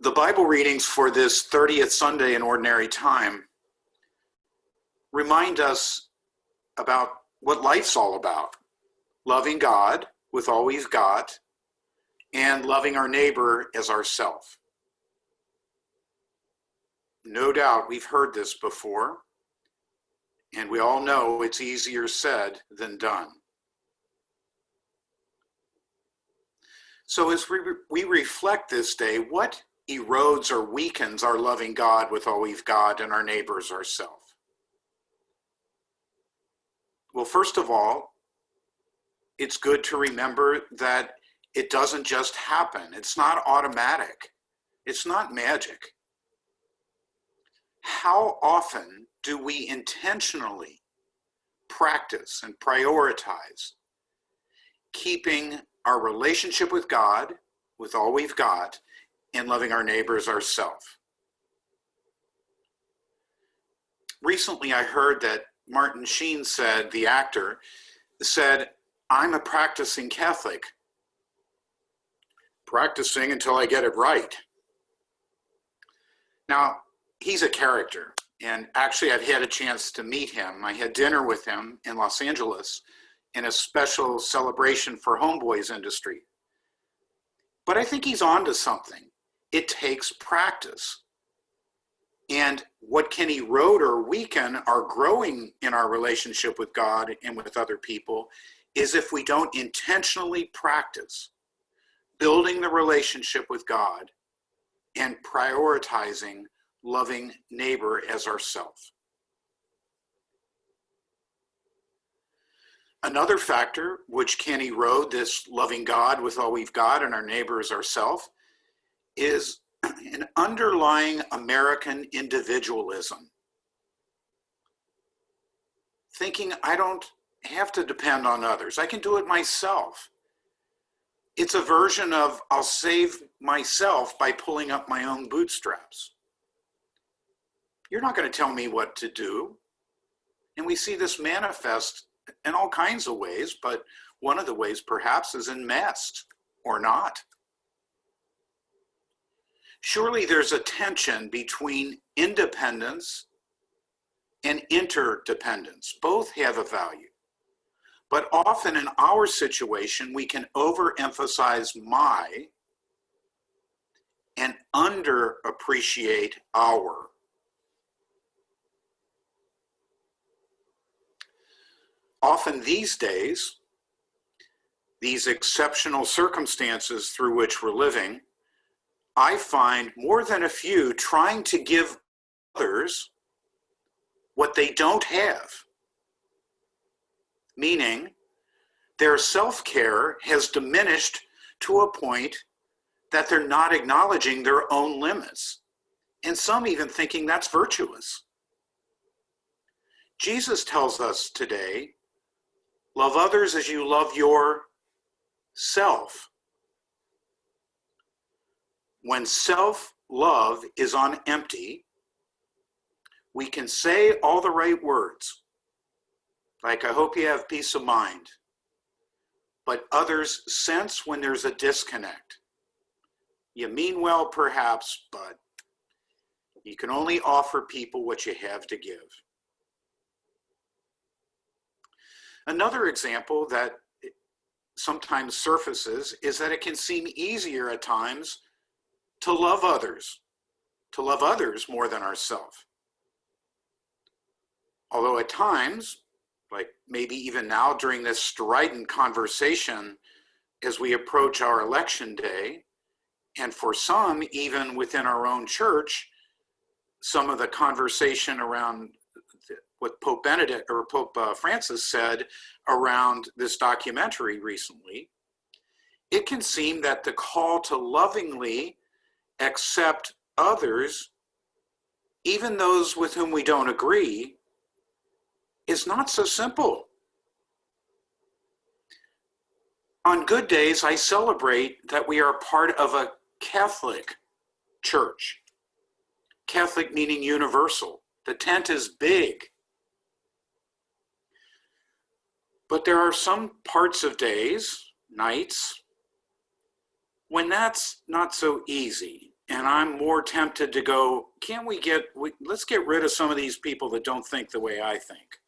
The Bible readings for this 30th Sunday in Ordinary Time remind us about what life's all about. Loving God with all we've got and loving our neighbor as ourself. No doubt we've heard this before, and we all know it's easier said than done. So as we reflect this day, what erodes or weakens our loving God with all we've got and our neighbors ourselves? Well, first of all, it's good to remember that it doesn't just happen. It's not automatic. It's not magic. How often do we intentionally practice and prioritize keeping our relationship with God, with all we've got, and loving our neighbors ourselves? Recently, I heard that Martin Sheen said, the actor, said, "I'm a practicing Catholic, practicing until I get it right." Now, he's a character, and actually I've had a chance to meet him. I had dinner with him in Los Angeles in a special celebration for Homeboys industry. But I think he's onto something. It takes practice. And what can erode or weaken our growing in our relationship with God and with other people is if we don't intentionally practice building the relationship with God and prioritizing loving neighbor as ourselves. Another factor which can erode this loving God with all we've got and our neighbors ourselves is an underlying American individualism. Thinking I don't have to depend on others. I can do it myself. It's a version of I'll save myself by pulling up my own bootstraps. You're not going to tell me what to do. And we see this manifest in all kinds of ways, but one of the ways perhaps is in masks or not. Surely there's a tension between independence and interdependence. Both have a value. But often in our situation, we can overemphasize my and underappreciate our. Often these days, these exceptional circumstances through which we're living, I find more than a few trying to give others what they don't have. Meaning, their self-care has diminished to a point that they're not acknowledging their own limits. And some even thinking that's virtuous. Jesus tells us today, love others as you love yourself. When self-love is on empty, we can say all the right words, like I hope you have peace of mind, but others sense when there's a disconnect. You mean well perhaps, but you can only offer people what you have to give. Another example that sometimes surfaces is that it can seem easier at times to love others more than ourselves. Although at times, like maybe even now during this strident conversation as we approach our election day, and for some, even within our own church, some of the conversation around what Pope Benedict or Pope Francis said around this documentary recently, it can seem that the call to lovingly accept others, even those with whom we don't agree, is not so simple. On good days, I celebrate that we are part of a Catholic church. Catholic meaning universal. The tent is big. But there are some parts of days, nights, when that's not so easy. And I'm more tempted to go, let's get rid of some of these people that don't think the way I think.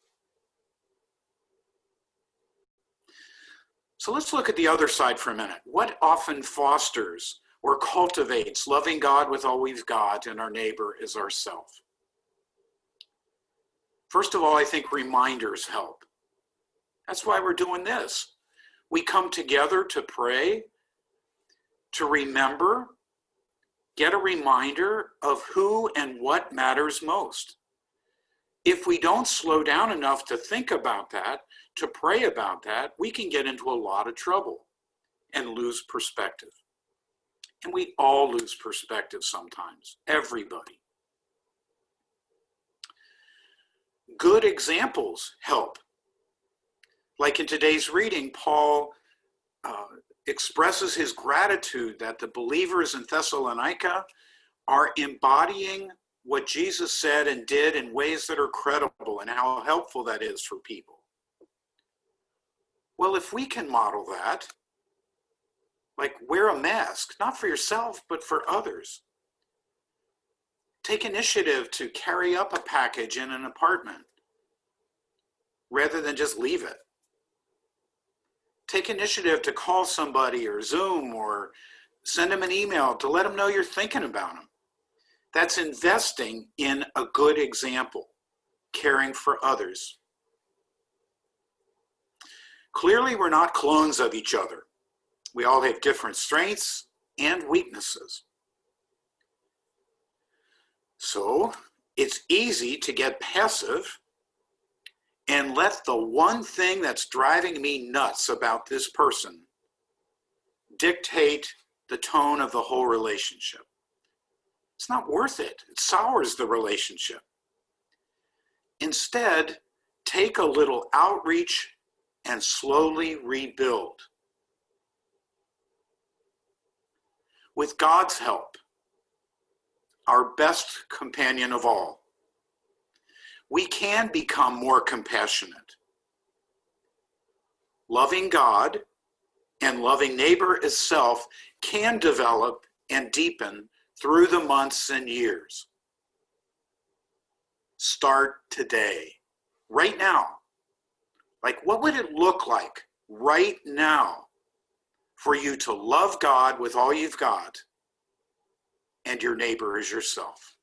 So let's look at the other side for a minute. What often fosters or cultivates loving God with all we've got and our neighbor as ourself? First of all, I think reminders help. That's why we're doing this. We come together to pray, to remember, get a reminder of who and what matters most. If we don't slow down enough to think about that, to pray about that, we can get into a lot of trouble and lose perspective. And we all lose perspective sometimes, everybody. Good examples help. Like in today's reading, Paul expresses his gratitude that the believers in Thessalonica are embodying what Jesus said and did in ways that are credible, and how helpful that is for people. Well, if we can model that, like wear a mask, not for yourself, but for others. Take initiative to carry up a package in an apartment rather than just leave it. Take initiative to call somebody or Zoom or send them an email to let them know you're thinking about them. That's investing in a good example, caring for others. Clearly, we're not clones of each other. We all have different strengths and weaknesses. So it's easy to get passive and let the one thing that's driving me nuts about this person dictate the tone of the whole relationship. It's not worth it. It sours the relationship. Instead, take a little outreach and slowly rebuild. With God's help, our best companion of all, we can become more compassionate. Loving God and loving neighbor as self can develop and deepen through the months and years. Start today, right now. Like, what would it look like right now for you to love God with all you've got and your neighbor as yourself?